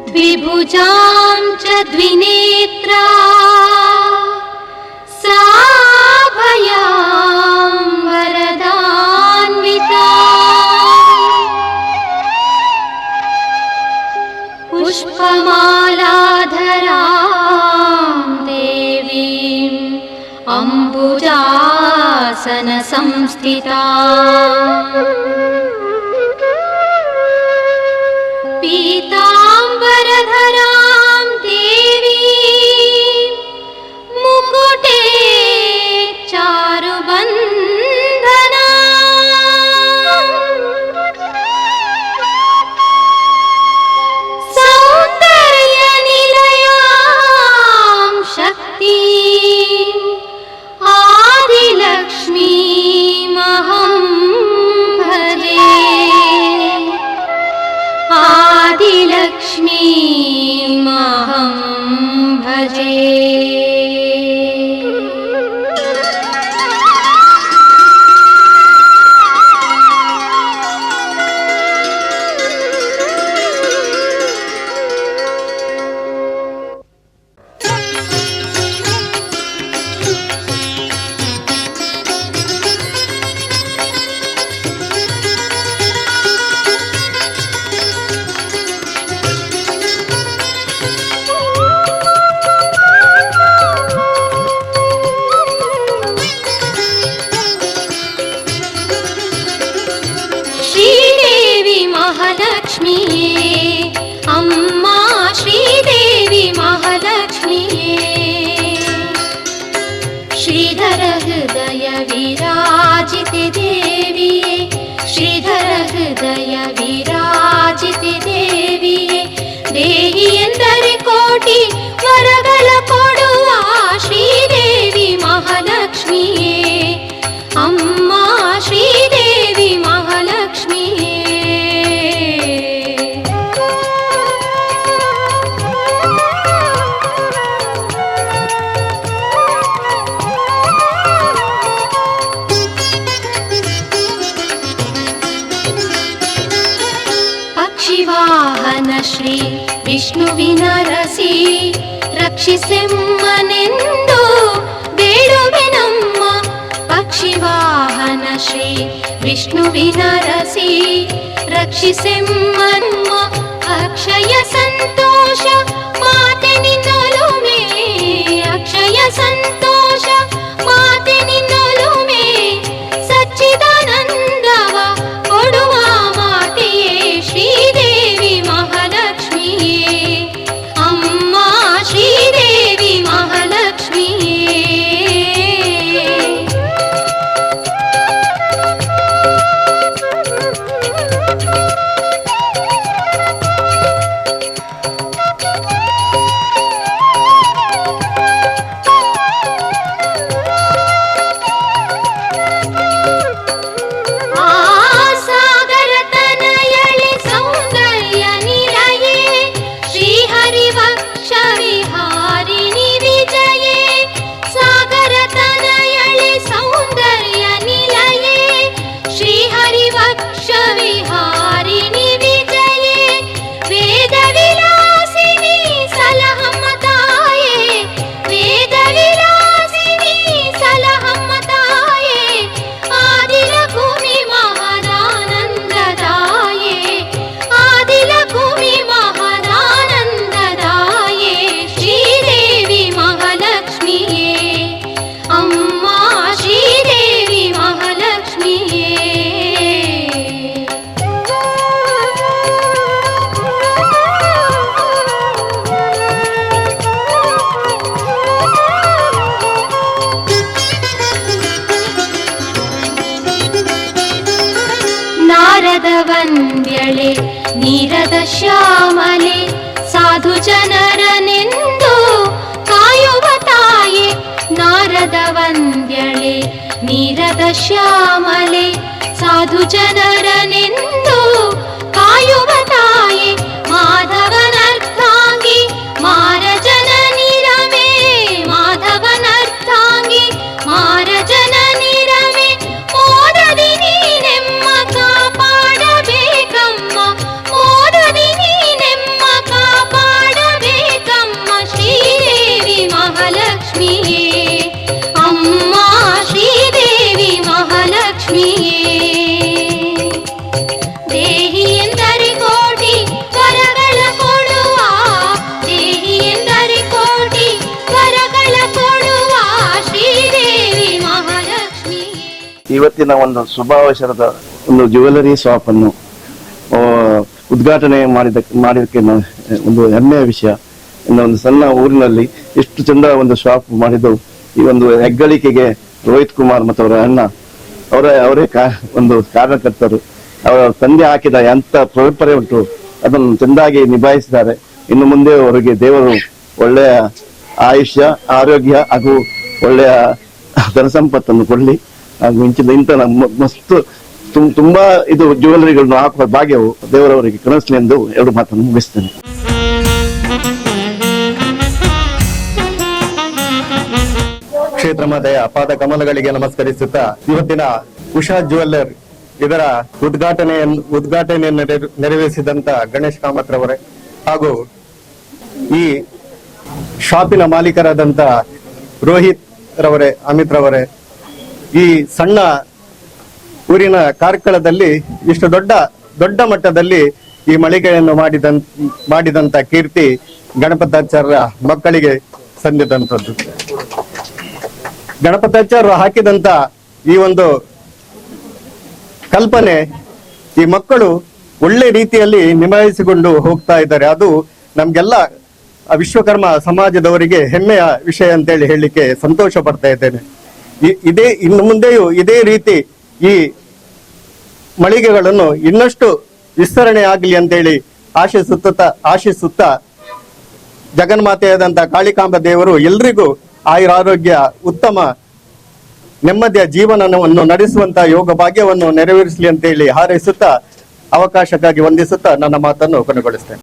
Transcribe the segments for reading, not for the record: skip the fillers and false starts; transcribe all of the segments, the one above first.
द्विभुजां च द्विनेत्रा सा भयां वरदान्विता पुष्पमालाधरां देवीम् अम्बुजासन संस्थिता पीताम्बरधरां देवीं मुकुटे चारुबन्धना सौन्दर्यनिलयां शक्तिम् आदिलक्ष्मीमहं भजे आदिलक्ष्मीमहं भजे। अम्मा श्रीदेवी महालक्ष्मीये श्रीधर हृदय विराजिते देविये श्रीधर हृदय विराजिते देविये देहि ಎಂದರೆ ಕೋಟಿ ವರಗಳ ಕೊಡುವ ಶ್ರೀದೇವಿ ಮಹಾಲಕ್ಷ್ಮಿಯೇ ಅಮ್ಮ ಶ್ರೀದೇವಿ ಮಹಾಲಕ್ಷ್ಮಿಯೇ ಪಕ್ಷಿವಾಹನ ಶ್ರೀ ವಿಷ್ಣುವಿನ ರಸಿ ರಕ್ಷಿಸೆಮ್ಮನೆಂದು ಬೇಡುವೆನಮ್ಮ ಪಕ್ಷಿವಾಹನ ಶ್ರೀ ವಿಷ್ಣುವಿನ ರಸಿ ರಕ್ಷಿಸೆಮ್ಮಮ್ಮ ಅಕ್ಷಯ ಸಂತೋಷ ಮಾತೆ ನಿನ್ನೊಲುಮೆ ಅಕ್ಷಯ ಸಂತೋಷ ಮಾತೆ ನಿನ್ನೊಲುಮೆ ಸಚ್ಚಿದಾನಂದವ ಕೊಡುವ ಮಾತೆಯೇ ಶ್ರೀದೇವಿ ಮಹಾಲಕ್ಷ್ಮಿಯೇ ಅಮ್ಮ ಶ್ರೀದೇವಿ ಮಹಾಲಕ್ಷ್ಮಿಯೇ ವಂದ್ಯಳೆ ನೀರದ ಶ್ಯಾಮಲೆ ಸಾಧು ಜನರನೆಂದು ಕಾಯುವ ತಾಯೆ ನಾರದ ವಂದ್ಯಳೆ ನೀರದ ಶ್ಯಾಮಲೆ ಸಾಧು ಜನರನೆಂದು ಕಾಯುವ ತಾಯೆ ಮಾಧವನರ್ಥಾಂಗಿ ಮಾರಜನ ನಿರಮೆ ಮಾಧವನರ್ಥಾಂಗಿ ಮಾರಜನ ನಿರಮೆ ಮೋದದಿ ನೀನೆಮ್ಮ ಕಾಪಾಡಬೇಕಮ್ಮ ಮೋದದಿ ನೀನೆ ಮಹಾಲಕ್ಷ್ಮಿಯೇ. ದೇಹಿ ಎಂದರೆ ಕೋಟಿ ವರಗಳ ಕೊಡುವ, ದೇಹಿ ಎಂದರೆ ಕೋಟಿ ವರಗಳ ಕೊಡುವ ಶ್ರೀದೇವಿ ಮಹಾಲಕ್ಷ್ಮಿಯೇ. ಇವತ್ತಿನ ಒಂದು ಶುಭಾವಸರದ ಒಂದು ಜ್ಯುವೆಲರಿ ಶಾಪ್ ಅನ್ನು ಉದ್ಘಾಟನೆ ಮಾಡಿದಕ್ಕೆ ಒಂದು ಹೆಮ್ಮೆಯ ವಿಷಯ. ಇನ್ನು ಒಂದು ಸಣ್ಣ ಊರಿನಲ್ಲಿ ಇಷ್ಟು ಚಂದ ಒಂದು ಶಾಪ್ ಮಾಡಿದ್ದು ಈ ಒಂದು ಹೆಗ್ಗಳಿಕೆಗೆ ರೋಹಿತ್ ಕುಮಾರ್ ಮತ್ತು ಅವರ ಅಣ್ಣ ಅವರೇ ಒಂದು ಕಾರಣಕರ್ತರು. ಅವರ ತಂದೆ ಹಾಕಿದ ಎಂತ ಪರಂಪರೆ ಉಂಟು ಅದನ್ನು ಚೆಂದಾಗಿ ನಿಭಾಯಿಸಿದ್ದಾರೆ. ಇನ್ನು ಮುಂದೆ ಅವರಿಗೆ ದೇವರು ಒಳ್ಳೆಯ ಆಯುಷ್ಯ, ಆರೋಗ್ಯ ಹಾಗೂ ಒಳ್ಳೆಯ ಧನ ಸಂಪತ್ತನ್ನು ಕೊಡಲಿ. ಹಾಗೂ ಇಂಥ ಮಸ್ತ್ ತುಂಬಾ ಇದು ಜ್ಯುವೆಲರಿಗಳನ್ನು ಹಾಕುವ ಭಾಗ್ಯವು ದೇವರವರಿಗೆ ಕನಸಲಿ ಎಂದು ಎರಡು ಮಾತನ್ನು ಮುಗಿಸ್ತೇನೆ. ಕ್ಷೇತ್ರ ಮಾತೆಯ ಪಾದ ಕಮಲಗಳಿಗೆ ನಮಸ್ಕರಿಸುತ್ತಾ ಇವತ್ತಿನ ಉಷಾ ಜ್ಯುವೆಲ್ಲರ್ ಇದರ ಉದ್ಘಾಟನೆಯನ್ನು ನೆರವೇರಿಸಿದಂತ ಗಣೇಶ್ ಕಾಮತ್ ರವರೇ ಹಾಗೂ ಈ ಶಾಪಿನ ಮಾಲೀಕರಾದಂತ ರೋಹಿತ್ ರವರೇ, ಅಮಿತ್ ರವರೇ, ಈ ಸಣ್ಣ ಊರಿನ ಕಾರ್ಕಳದಲ್ಲಿ ಇಷ್ಟು ದೊಡ್ಡ ಮಟ್ಟದಲ್ಲಿ ಈ ಮಳಿಗೆಯನ್ನು ಮಾಡಿದಂತ ಕೀರ್ತಿ ಗಣಪತಾಚಾರ್ಯ ಮಕ್ಕಳಿಗೆ ಸಂದಿದಂಥದ್ದು. ಗಣಪತಾಚಾರ್ಯರು ಹಾಕಿದಂತ ಈ ಒಂದು ಕಲ್ಪನೆ ಈ ಮಕ್ಕಳು ಒಳ್ಳೆ ರೀತಿಯಲ್ಲಿ ನಿಭಾಯಿಸಿಕೊಂಡು ಹೋಗ್ತಾ ಇದ್ದಾರೆ. ಅದು ನಮ್ಗೆಲ್ಲ ವಿಶ್ವಕರ್ಮ ಸಮಾಜದವರಿಗೆ ಹೆಮ್ಮೆಯ ವಿಷಯ ಅಂತೇಳಿ ಹೇಳಲಿಕ್ಕೆ ಸಂತೋಷ ಪಡ್ತಾ ಇದ್ದೇನೆ. ಇನ್ನು ಮುಂದೆಯೂ ಇದೇ ರೀತಿ ಈ ಮಳಿಗೆಗಳನ್ನು ಇನ್ನಷ್ಟು ವಿಸ್ತರಣೆ ಆಗಲಿ ಅಂತೇಳಿ ಆಶಿಸುತ್ತಾ ಜಗನ್ಮಾತೆಯಾದಂತಹ ಕಾಳಿಕಾಂಬ ದೇವರು ಎಲ್ರಿಗೂ ಆಯುರಾರೋಗ್ಯ, ಉತ್ತಮ ನೆಮ್ಮದಿಯ ಜೀವನವನ್ನು ನಡೆಸುವಂತಹ ಯೋಗ ಭಾಗ್ಯವನ್ನು ನೆರವೇರಿಸಲಿ ಅಂತೇಳಿ ಹಾರೈಸುತ್ತಾ ಅವಕಾಶಕ್ಕಾಗಿ ವಂದಿಸುತ್ತಾ ನನ್ನ ಮಾತನ್ನು ಕೊನೆಗೊಳಿಸ್ತೇನೆ.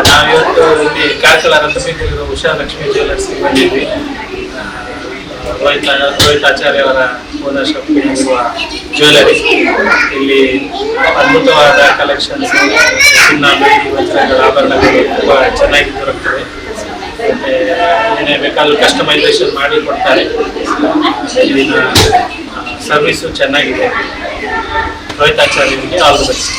ನಾವಿವತ್ತು ಇಲ್ಲಿ ಕಾರ್ಕಳ ರಥಬೀದಿಯಲ್ಲಿರುವ ಉಷಾ ಲಕ್ಷ್ಮಿ ಜ್ಯುವೆಲ್ಲರ್ಸ್ ಬಂದಿದ್ವಿ. ರೋಹಿತ್ ಆಚಾರ್ಯ ಅವರ ಓನರ್ಶಿಪ್ ಇರುವ ಜ್ಯುವೆಲ್ಲರಿ. ಇಲ್ಲಿ ಅದ್ಭುತವಾದ ಕಲೆಕ್ಷನ್ಸ್, ಚಿನ್ನ, ಬೆಳ್ಳಿ, ವಜ್ರಗಳ ಆಭರಣಗಳು ತುಂಬ ಚೆನ್ನಾಗಿ ದೊರಕ್ತವೆ. ಮತ್ತೆ ಏನೇ ಬೇಕಾದ್ರೂ ಕಸ್ಟಮೈಸೇಷನ್ ಮಾಡಿ ಕೊಡ್ತಾರೆ. ಇಲ್ಲಿನ ಸರ್ವಿಸು ಚೆನ್ನಾಗಿದೆ. ರೋಹಿತ್ ಆಚಾರ್ಯರಿಗೆ all the best.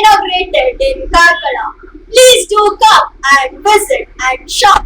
inaugurated in Karkala. Please do come and visit and shop.